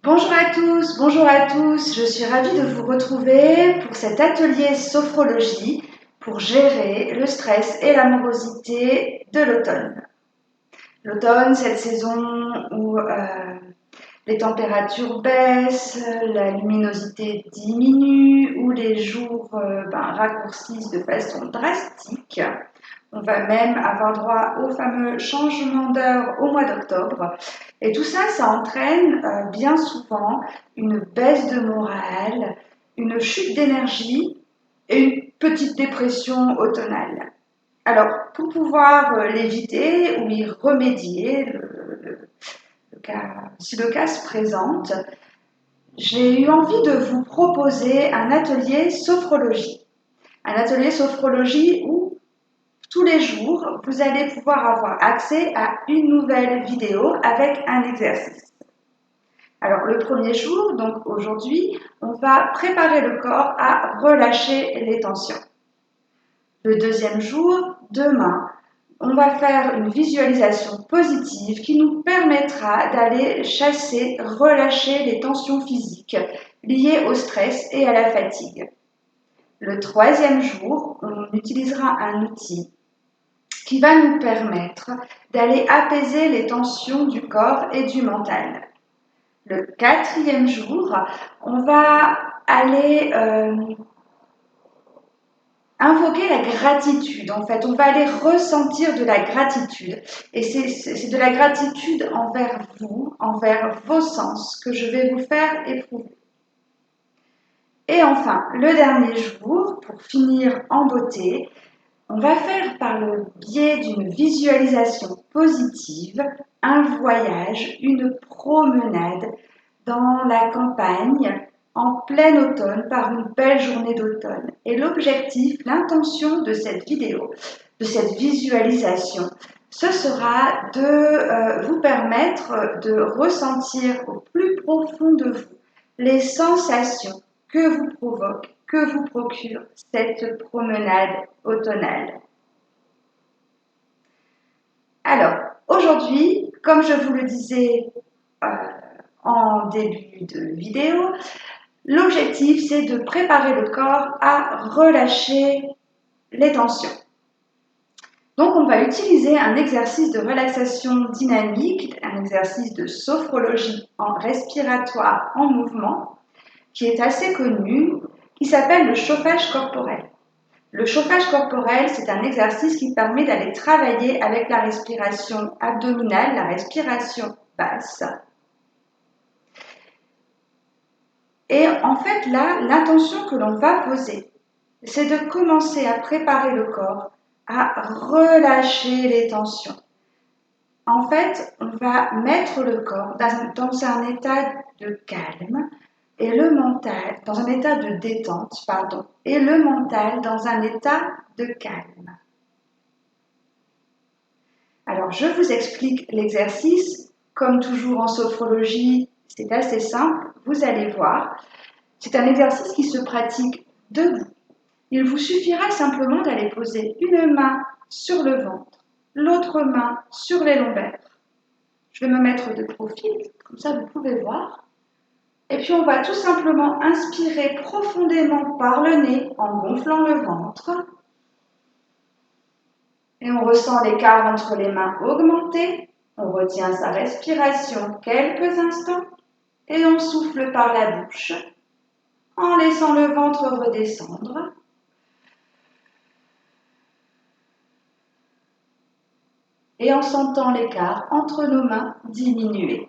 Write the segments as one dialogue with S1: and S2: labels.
S1: Bonjour à tous, je suis ravie de vous retrouver pour cet atelier sophrologie pour gérer le stress et l'amorosité de l'automne. L'automne, cette saison où les températures baissent, la luminosité diminue, où les jours raccourcissent de façon drastique. On va même avoir droit au fameux changement d'heure au mois d'octobre. Et tout ça, ça entraîne bien souvent une baisse de morale, une chute d'énergie et une petite dépression automnale. Alors, pour pouvoir l'éviter ou y remédier, si le cas se présente, j'ai eu envie de vous proposer un atelier sophrologie. Un atelier sophrologie où tous les jours, vous allez pouvoir avoir accès à une nouvelle vidéo avec un exercice. Alors, le premier jour, donc aujourd'hui, on va préparer le corps à relâcher les tensions. Le deuxième jour, demain, on va faire une visualisation positive qui nous permettra d'aller chasser, relâcher les tensions physiques liées au stress et à la fatigue. Le troisième jour, on utilisera un outil qui va nous permettre d'aller apaiser les tensions du corps et du mental. Le quatrième jour, on va aller invoquer la gratitude. En fait, on va aller ressentir de la gratitude. Et c'est de la gratitude envers vous, envers vos sens, que je vais vous faire éprouver. Et enfin, le dernier jour, pour finir en beauté, on va faire par le biais d'une visualisation positive un voyage, une promenade dans la campagne en plein automne par une belle journée d'automne. Et l'objectif, l'intention de cette vidéo, de cette visualisation, ce sera de vous permettre de ressentir au plus profond de vous les sensations que vous provoque, que vous procure cette promenade automnale. Alors, aujourd'hui, comme je vous le disais en début de vidéo, l'objectif, c'est de préparer le corps à relâcher les tensions. Donc, on va utiliser un exercice de relaxation dynamique, un exercice de sophrologie respiratoire en mouvement, qui est assez connu, qui s'appelle le chauffage corporel. Le chauffage corporel, c'est un exercice qui permet d'aller travailler avec la respiration abdominale, la respiration basse. Et en fait, là, l'intention que l'on va poser, c'est de commencer à préparer le corps à relâcher les tensions. En fait, on va mettre le corps dans un état de calme et le mental, dans un état de détente, et le mental dans un état de calme. Alors, je vous explique l'exercice. Comme toujours en sophrologie, c'est assez simple, vous allez voir. C'est un exercice qui se pratique debout. Il vous suffira simplement d'aller poser une main sur le ventre, l'autre main sur les lombaires. Je vais me mettre de profil, comme ça vous pouvez voir. Et puis on va tout simplement inspirer profondément par le nez en gonflant le ventre. Et on ressent l'écart entre les mains augmenter. On retient sa respiration quelques instants et on souffle par la bouche en laissant le ventre redescendre. Et en sentant l'écart entre nos mains diminuer.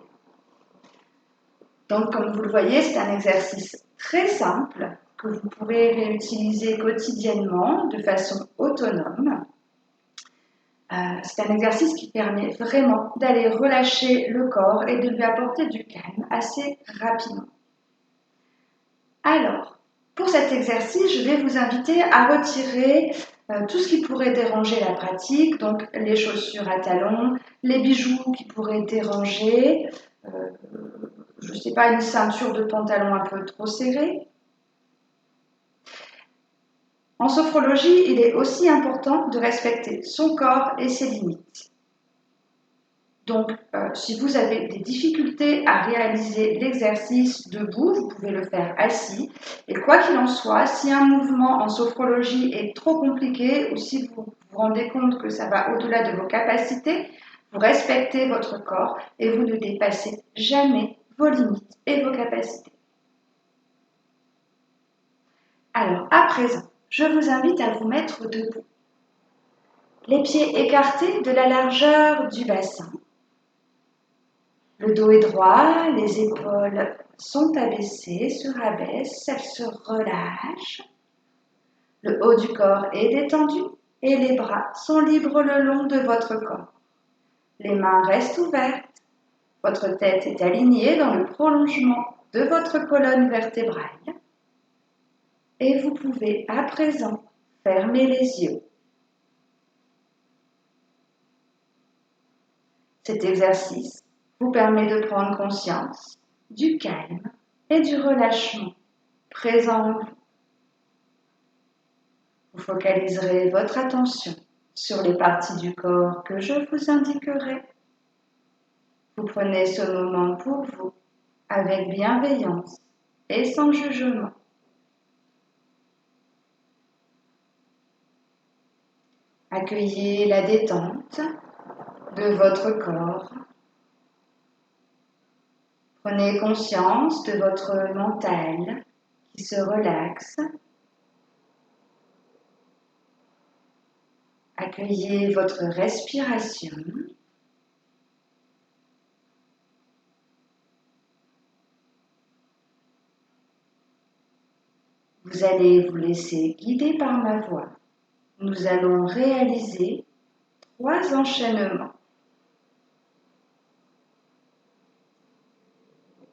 S1: Donc, comme vous le voyez, c'est un exercice très simple que vous pourrez réutiliser quotidiennement de façon autonome. C'est un exercice qui permet vraiment d'aller relâcher le corps et de lui apporter du calme assez rapidement. Alors, pour cet exercice, je vais vous inviter à retirer tout ce qui pourrait déranger la pratique, donc les chaussures à talons, les bijoux qui pourraient déranger, je ne sais pas, une ceinture de pantalon un peu trop serrée. En sophrologie, il est aussi important de respecter son corps et ses limites. Donc, si vous avez des difficultés à réaliser l'exercice debout, vous pouvez le faire assis. Et quoi qu'il en soit, si un mouvement en sophrologie est trop compliqué ou si vous vous rendez compte que ça va au-delà de vos capacités, vous respectez votre corps et vous ne dépassez jamais vos limites et vos capacités. Alors, à présent, je vous invite à vous mettre debout. Les pieds écartés de la largeur du bassin. Le dos est droit, les épaules sont abaissées, se rabaissent, elles se relâchent. Le haut du corps est détendu et les bras sont libres le long de votre corps. Les mains restent ouvertes. Votre tête est alignée dans le prolongement de votre colonne vertébrale. Et vous pouvez à présent fermer les yeux. Cet exercice vous permet de prendre conscience du calme et du relâchement présent en vous. Vous focaliserez votre attention sur les parties du corps que je vous indiquerai. Vous prenez ce moment pour vous avec bienveillance et sans jugement. Accueillez la détente de votre corps. Prenez conscience de votre mental qui se relaxe. Accueillez votre respiration. Vous allez vous laisser guider par ma voix. Nous allons réaliser 3 enchaînements.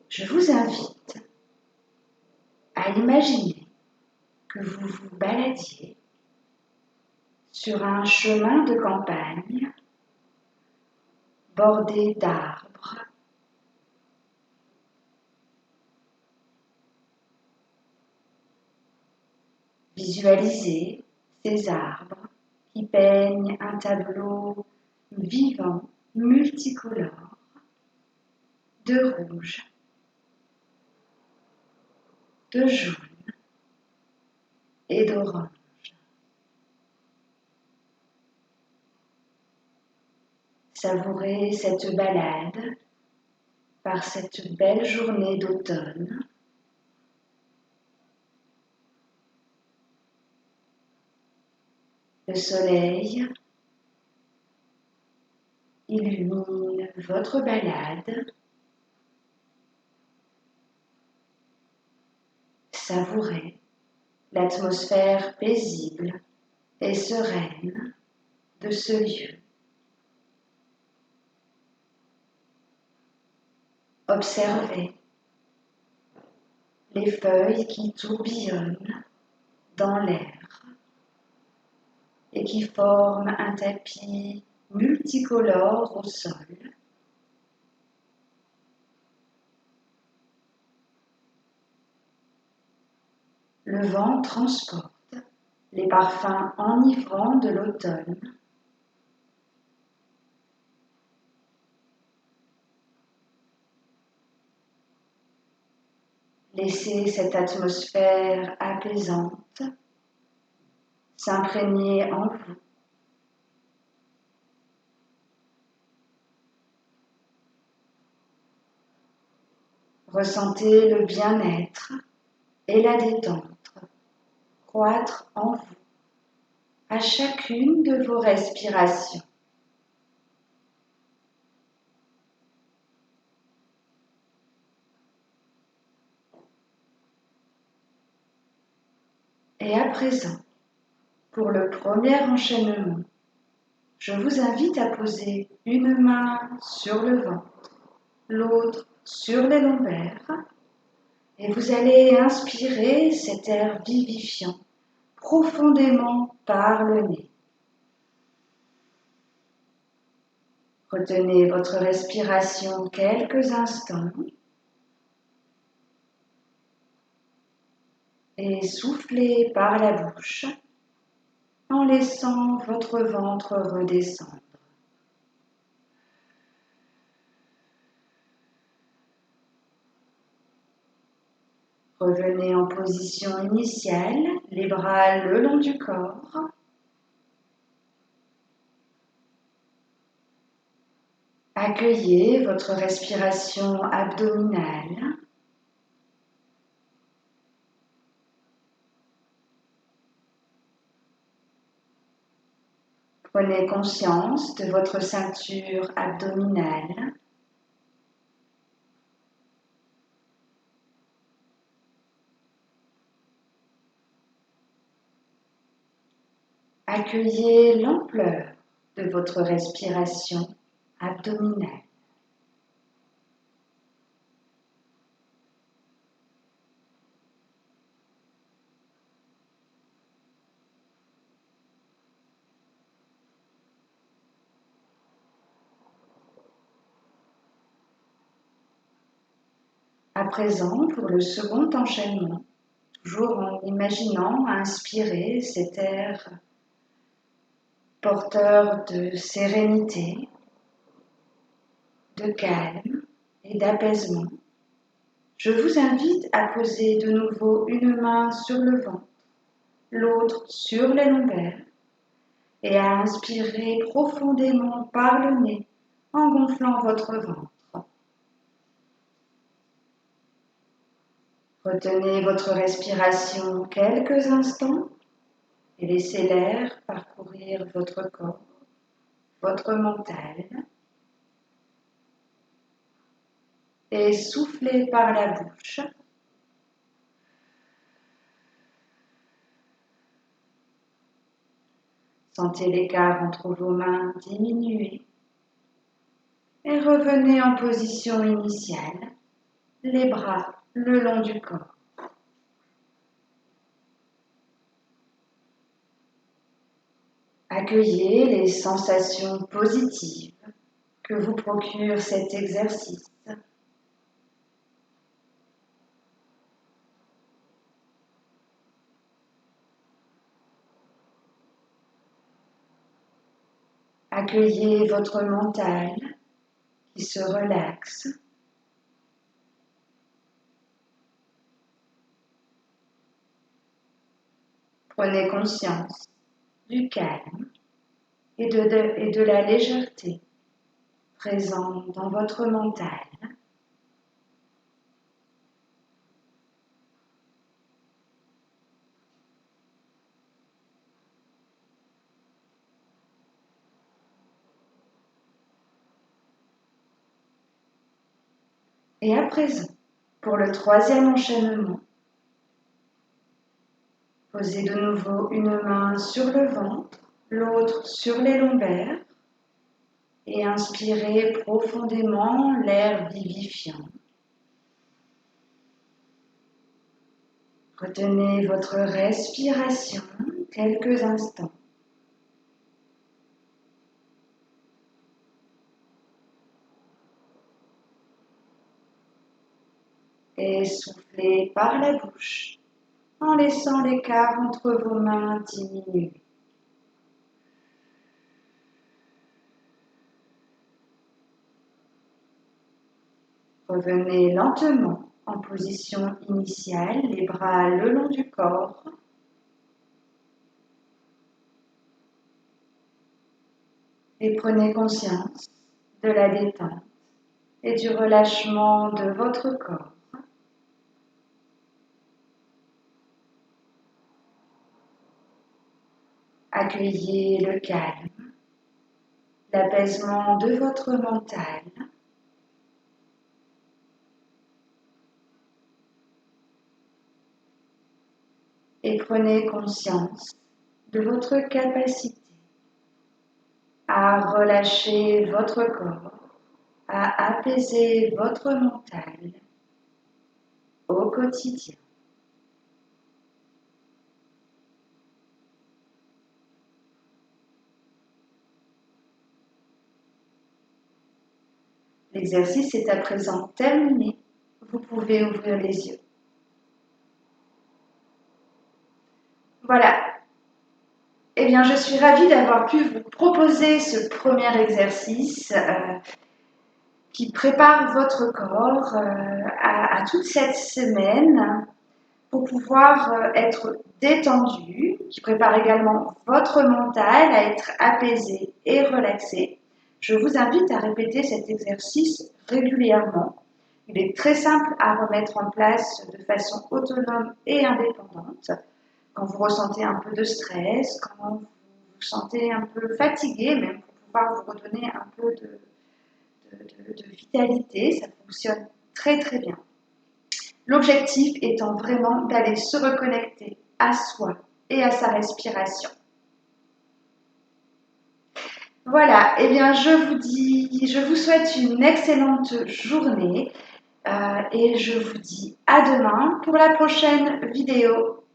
S1: Je vous invite à imaginer que vous vous baladiez sur un chemin de campagne bordé d'arbres. Visualisez ces arbres qui peignent un tableau vivant, multicolore, de rouge, de jaune et d'orange. Savourez cette balade par cette belle journée d'automne. Le soleil illumine votre balade. Savourez l'atmosphère paisible et sereine de ce lieu. Observez les feuilles qui tourbillonnent dans l'air et qui forment un tapis multicolore au sol. Le vent transporte les parfums enivrants de l'automne. Laissez cette atmosphère apaisante s'imprégner en vous. Ressentez le bien-être et la détente croître en vous à chacune de vos respirations. Et à présent, pour le premier enchaînement, je vous invite à poser une main sur le ventre, l'autre sur les lombaires, et vous allez inspirer cet air vivifiant profondément par le nez. Retenez votre respiration quelques instants et soufflez par la bouche en laissant votre ventre redescendre. Revenez en position initiale, les bras le long du corps. Accueillez votre respiration abdominale. Prenez conscience de votre ceinture abdominale. Accueillez l'ampleur de votre respiration abdominale. À présent, pour le second enchaînement, toujours en imaginant inspirer cet air porteur de sérénité, de calme et d'apaisement, je vous invite à poser de nouveau une main sur le ventre, l'autre sur les lombaires et à inspirer profondément par le nez en gonflant votre ventre. Retenez votre respiration quelques instants et laissez l'air parcourir votre corps, votre mental et soufflez par la bouche. Sentez l'écart entre vos mains diminuer et revenez en position initiale, les bras le long du corps. Accueillez les sensations positives que vous procure cet exercice. Accueillez votre mental qui se relaxe. Prenez conscience du calme et de la légèreté présents dans votre mental. Et à présent, pour le troisième enchaînement, posez de nouveau une main sur le ventre, l'autre sur les lombaires et inspirez profondément l'air vivifiant. Retenez votre respiration quelques instants. Et soufflez par la bouche en laissant l'écart entre vos mains diminuer. Revenez lentement en position initiale, les bras le long du corps. Et prenez conscience de la détente et du relâchement de votre corps. Accueillez le calme, l'apaisement de votre mental. Et prenez conscience de votre capacité à relâcher votre corps, à apaiser votre mental au quotidien. L'exercice est à présent terminé. Vous pouvez ouvrir les yeux. Voilà. Eh bien, je suis ravie d'avoir pu vous proposer ce premier exercice qui prépare votre corps à toute cette semaine pour pouvoir être détendu, qui prépare également votre mental à être apaisé et relaxé. Je vous invite à répéter cet exercice régulièrement. Il est très simple à remettre en place de façon autonome et indépendante. Quand vous ressentez un peu de stress, quand vous vous sentez un peu fatigué, même pour pouvoir vous redonner un peu de vitalité, ça fonctionne très très bien. L'objectif étant vraiment d'aller se reconnecter à soi et à sa respiration. Voilà, eh bien je vous souhaite une excellente journée et je vous dis à demain pour la prochaine vidéo.